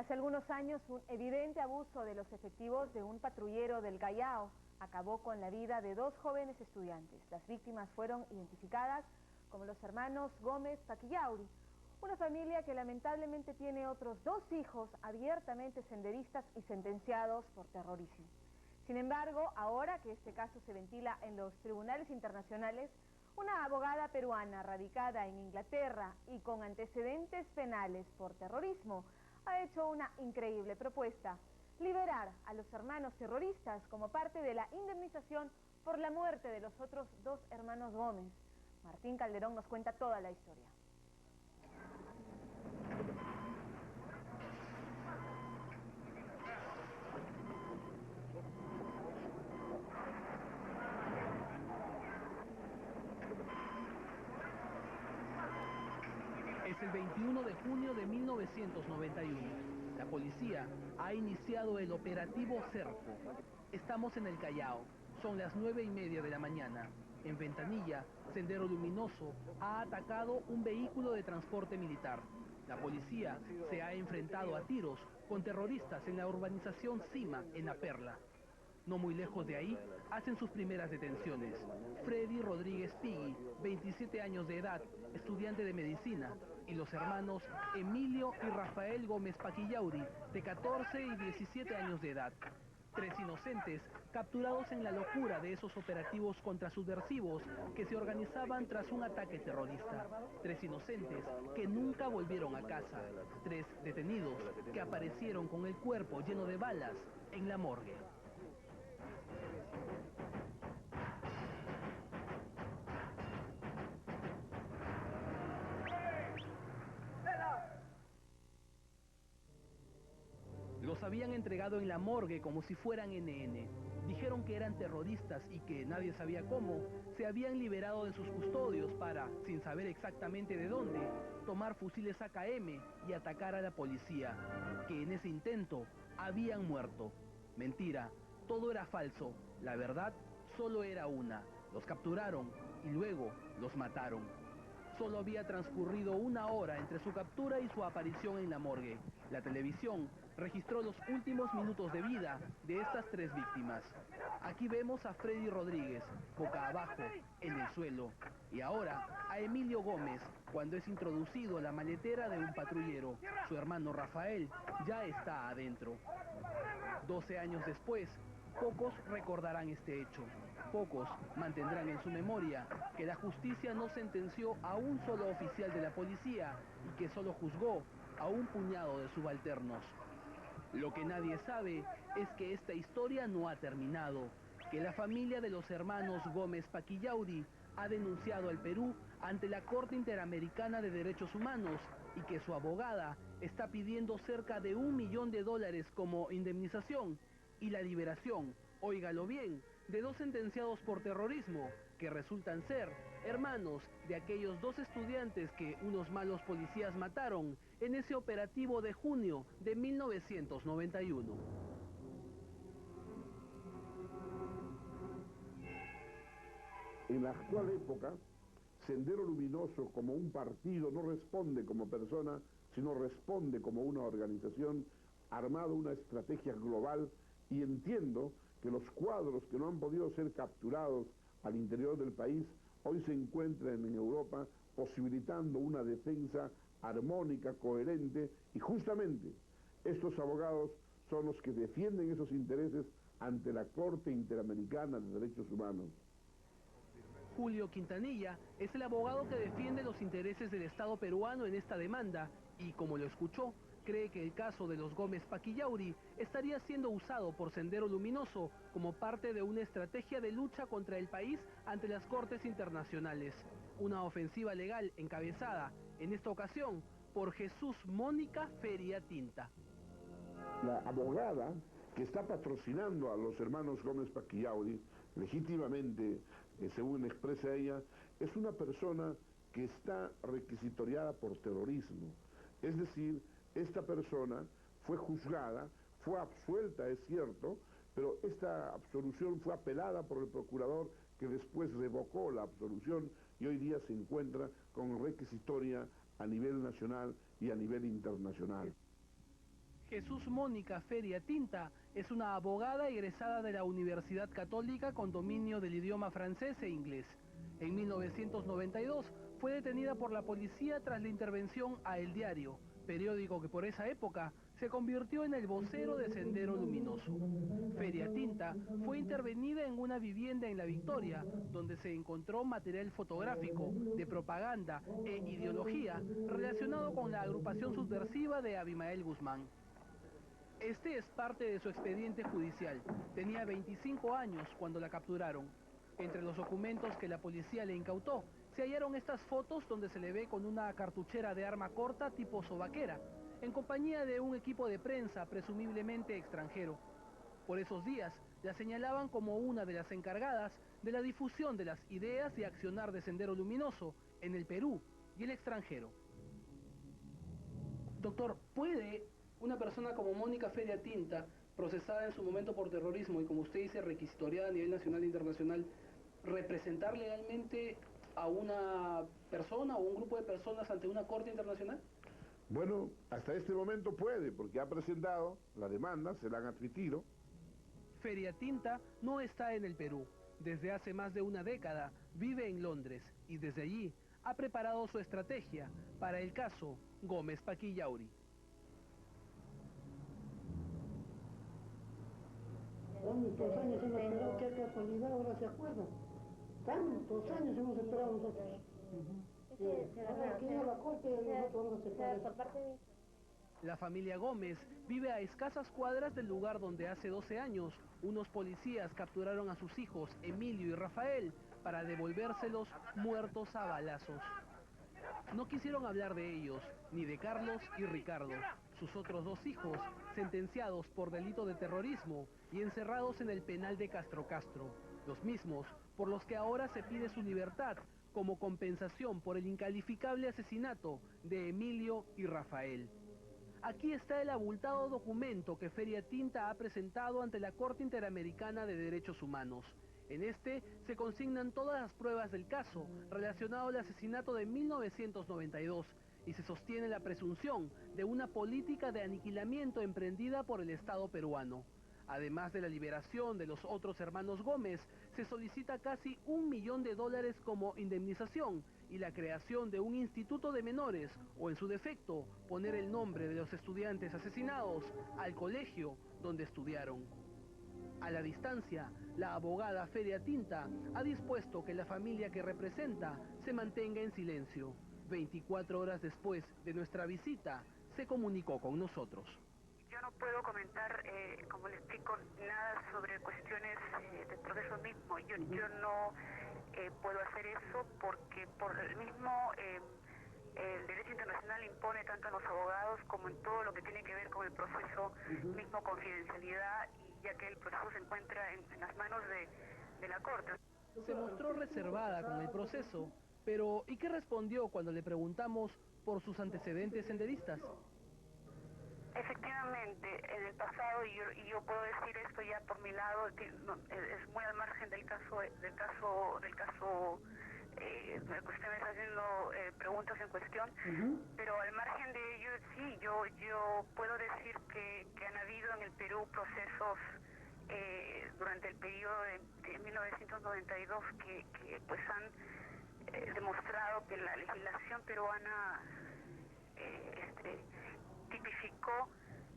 Hace algunos años, un evidente abuso de los efectivos de un patrullero del Callao acabó con la vida de dos jóvenes estudiantes. Las víctimas fueron identificadas como los hermanos Gómez Paquillauri, una familia que lamentablemente tiene otros dos hijos abiertamente senderistas y sentenciados por terrorismo. Sin embargo, ahora que este caso se ventila en los tribunales internacionales, una abogada peruana radicada en Inglaterra y con antecedentes penales por terrorismo ha hecho una increíble propuesta: liberar a los hermanos terroristas como parte de la indemnización por la muerte de los otros dos hermanos Gómez. Martín Calderón nos cuenta toda la historia. Es el 21 de junio de 1991. La policía ha iniciado el operativo Cerco. Estamos en el Callao. Son las 9:30 de la mañana. En Ventanilla, Sendero Luminoso ha atacado un vehículo de transporte militar. La policía se ha enfrentado a tiros con terroristas en la urbanización Cima, en La Perla. No muy lejos de ahí, hacen sus primeras detenciones. Freddy Rodríguez Pigui, 27 años de edad, estudiante de medicina, y los hermanos Emilio y Rafael Gómez Paquillauri, de 14 y 17 años de edad. Tres inocentes capturados en la locura de esos operativos contrasubversivos que se organizaban tras un ataque terrorista. Tres inocentes que nunca volvieron a casa. Tres detenidos que aparecieron con el cuerpo lleno de balas en la morgue. Los habían entregado en la morgue como si fueran NN. Dijeron que eran terroristas y que nadie sabía cómo, se habían liberado de sus custodios para, sin saber exactamente de dónde, tomar fusiles AKM y atacar a la policía, que en ese intento habían muerto. Mentira, todo era falso. La verdad solo era una. Los capturaron y luego los mataron. Solo había transcurrido una hora entre su captura y su aparición en la morgue. La televisión registró los últimos minutos de vida de estas tres víctimas. Aquí vemos a Freddy Rodríguez, boca abajo, en el suelo. Y ahora a Emilio Gómez, cuando es introducido a la maletera de un patrullero. Su hermano Rafael ya está adentro. 12 años después, pocos recordarán este hecho. Pocos mantendrán en su memoria que la justicia no sentenció a un solo oficial de la policía y que solo juzgó a un puñado de subalternos. Lo que nadie sabe es que esta historia no ha terminado, que la familia de los hermanos Gómez Paquillauri ha denunciado al Perú ante la Corte Interamericana de Derechos Humanos y que su abogada está pidiendo cerca de $1 millón como indemnización y la liberación, óigalo bien, de dos sentenciados por terrorismo, que resultan ser hermanos de aquellos dos estudiantes que unos malos policías mataron en ese operativo de junio de 1991. En la actual época, Sendero Luminoso como un partido no responde como persona, sino responde como una organización armado una estrategia global, y entiendo que los cuadros que no han podido ser capturados al interior del país hoy se encuentran en Europa, posibilitando una defensa armónica, coherente, y justamente estos abogados son los que defienden esos intereses ante la Corte Interamericana de Derechos Humanos. Julio Quintanilla es el abogado que defiende los intereses del Estado peruano en esta demanda y, como lo escuchó, cree que el caso de los Gómez Paquillauri estaría siendo usado por Sendero Luminoso como parte de una estrategia de lucha contra el país ante las cortes internacionales. Una ofensiva legal encabezada, en esta ocasión, por Jesús Mónica Feria Tinta. La abogada que está patrocinando a los hermanos Gómez Paquillauri, legítimamente, según expresa ella, es una persona que está requisitoriada por terrorismo. Es decir, esta persona fue juzgada, fue absuelta, es cierto, pero esta absolución fue apelada por el procurador, que después revocó la absolución y hoy día se encuentra con requisitoria a nivel nacional y a nivel internacional. Jesús Mónica Feria Tinta es una abogada egresada de la Universidad Católica con dominio del idioma francés e inglés. En 1992 fue detenida por la policía tras la intervención a El Diario, periódico que por esa época se convirtió en el vocero de Sendero Luminoso. Feria Tinta fue intervenida en una vivienda en La Victoria, donde se encontró material fotográfico de propaganda e ideología relacionado con la agrupación subversiva de Abimael Guzmán. Este es parte de su expediente judicial. Tenía 25 años cuando la capturaron. Entre los documentos que la policía le incautó, se hallaron estas fotos donde se le ve con una cartuchera de arma corta tipo sobaquera, en compañía de un equipo de prensa presumiblemente extranjero. Por esos días, la señalaban como una de las encargadas de la difusión de las ideas y accionar de Sendero Luminoso en el Perú y el extranjero. Doctor, ¿puede una persona como Mónica Feria Tinta, procesada en su momento por terrorismo y como usted dice, requisitoriada a nivel nacional e internacional, representar legalmente a una persona o un grupo de personas ante una corte internacional? Bueno, hasta este momento puede, porque ha presentado la demanda, se la han admitido. Feria Tinta no está en el Perú. Desde hace más de una década vive en Londres y desde allí ha preparado su estrategia para el caso Gómez Paquillauri. Tantos años hemos esperado, qué casualidad, ahora se acuerdan. Tantos años hemos esperado nosotros. Ahora que a la corte, nosotros vamos a separar. La familia Gómez vive a escasas cuadras del lugar donde hace 12 años unos policías capturaron a sus hijos Emilio y Rafael para devolvérselos muertos a balazos. No quisieron hablar de ellos, ni de Carlos y Ricardo, sus otros dos hijos, sentenciados por delito de terrorismo y encerrados en el penal de Castro Castro, los mismos por los que ahora se pide su libertad como compensación por el incalificable asesinato de Emilio y Rafael. Aquí está el abultado documento que Feria Tinta ha presentado ante la Corte Interamericana de Derechos Humanos. En este se consignan todas las pruebas del caso relacionado al asesinato de 1992 y se sostiene la presunción de una política de aniquilamiento emprendida por el Estado peruano. Además de la liberación de los otros hermanos Gómez, se solicita casi $1 millón como indemnización y la creación de un instituto de menores, o en su defecto, poner el nombre de los estudiantes asesinados al colegio donde estudiaron. A la distancia, la abogada Feria Tinta ha dispuesto que la familia que representa se mantenga en silencio. 24 horas después de nuestra visita, se comunicó con nosotros. Yo no puedo comentar, como le explico, nada sobre cuestiones del proceso mismo. Yo no puedo hacer eso porque por el mismo el derecho internacional impone tanto a los abogados como en todo lo que tiene que ver con el proceso mismo, confidencialidad, y ya que el proceso se encuentra en las manos de la Corte. Se mostró reservada con el proceso, pero ¿y qué respondió cuando le preguntamos por sus antecedentes senderistas? Efectivamente, en el pasado, y yo puedo decir esto ya por mi lado, que no, es muy al margen del caso que usted me está haciendo preguntas en cuestión, pero al margen de ello, sí, yo puedo decir que han habido en el Perú procesos durante el periodo de 1992 que pues han demostrado que la legislación peruana tipificó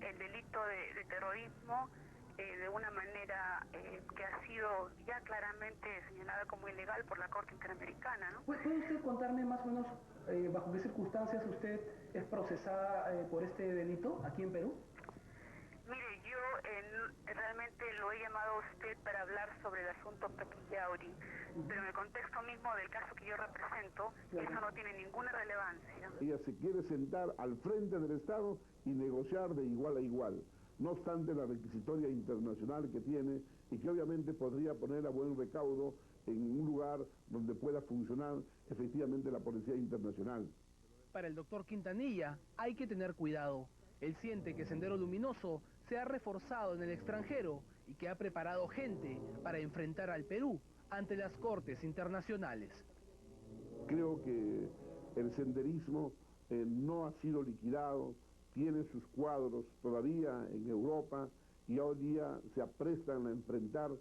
el delito de terrorismo de una manera que ha sido ya claramente señalada como ilegal por la Corte Interamericana, ¿no? ¿Puede usted contarme más o menos bajo qué circunstancias usted es procesada por este delito aquí en Perú? Mire, yo realmente lo he llamado a usted para hablar sobre el asunto Paquillauri, pero en el contexto mismo del caso que yo represento, eso no tiene ninguna relevancia. Ella se quiere sentar al frente del Estado y negociar de igual a igual, no obstante la requisitoria internacional que tiene y que obviamente podría poner a buen recaudo en un lugar donde pueda funcionar efectivamente la Policía Internacional. Para el doctor Quintanilla hay que tener cuidado. Él siente que Sendero Luminoso se ha reforzado en el extranjero y que ha preparado gente para enfrentar al Perú ante las cortes internacionales. Creo que el senderismo no ha sido liquidado tienen sus cuadros todavía en Europa y hoy día se aprestan a enfrentar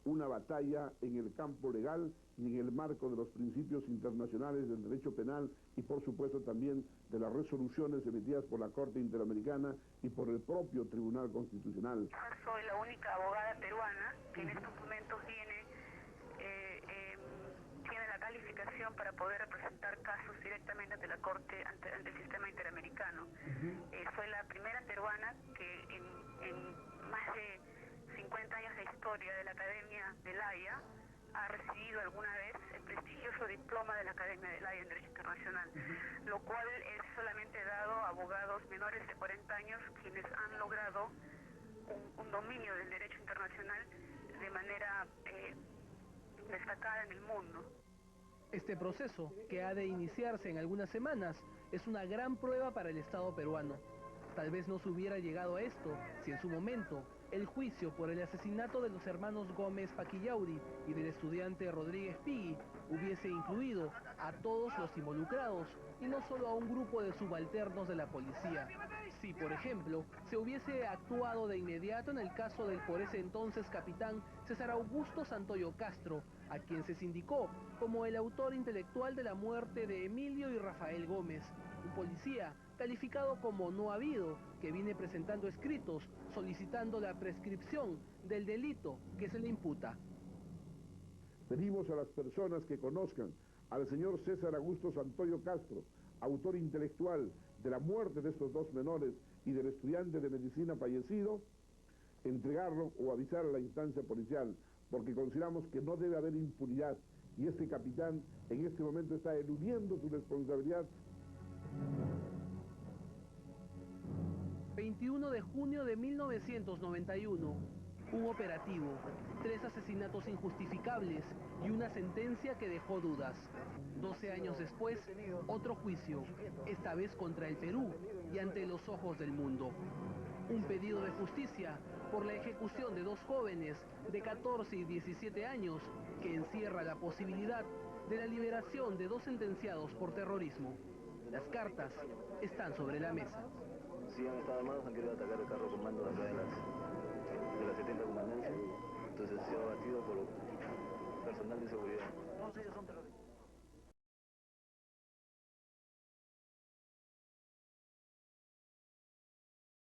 una batalla en el campo legal y en el marco de los principios internacionales del derecho penal y por supuesto también de las resoluciones emitidas por la Corte Interamericana y por el propio Tribunal Constitucional. Soy la única abogada peruana que en estos momentos tiene la calificación para poder representar casos directamente ante la Corte, ante el sistema interamericano. Soy la primera peruana que en más de 50 años de historia de la Academia de La Haya ha recibido alguna vez el prestigioso diploma de la Academia de La Haya en Derecho Internacional, lo cual es solamente dado a abogados menores de 40 años quienes han logrado un dominio del derecho internacional de manera destacada en el mundo. Este proceso, que ha de iniciarse en algunas semanas, es una gran prueba para el Estado peruano. Tal vez no se hubiera llegado a esto si en su momento el juicio por el asesinato de los hermanos Gómez Paquillauri y del estudiante Rodríguez Pigui hubiese incluido a todos los involucrados y no solo a un grupo de subalternos de la policía. Si, por ejemplo, se hubiese actuado de inmediato en el caso del por ese entonces capitán César Augusto Santoyo Castro, a quien se sindicó como el autor intelectual de la muerte de Emilio y Rafael Gómez, un policía calificado como no habido, que viene presentando escritos solicitando la prescripción del delito que se le imputa. Pedimos a las personas que conozcan al señor César Augusto Santoyo Castro, autor intelectual de la muerte de estos dos menores y del estudiante de medicina fallecido, entregarlo o avisar a la instancia policial, porque consideramos que no debe haber impunidad y este capitán en este momento está eludiendo su responsabilidad. 21 de junio de 1991, un operativo, 3 asesinatos injustificables y una sentencia que dejó dudas. 12 años después, otro juicio, esta vez contra el Perú y ante los ojos del mundo. Un pedido de justicia por la ejecución de dos jóvenes de 14 y 17 años que encierra la posibilidad de la liberación de dos sentenciados por terrorismo. Las cartas están sobre la mesa. Sí, han estado armados, han querido atacar el carro comando de acá de la 70 comandancia, entonces se ha batido por personal de seguridad.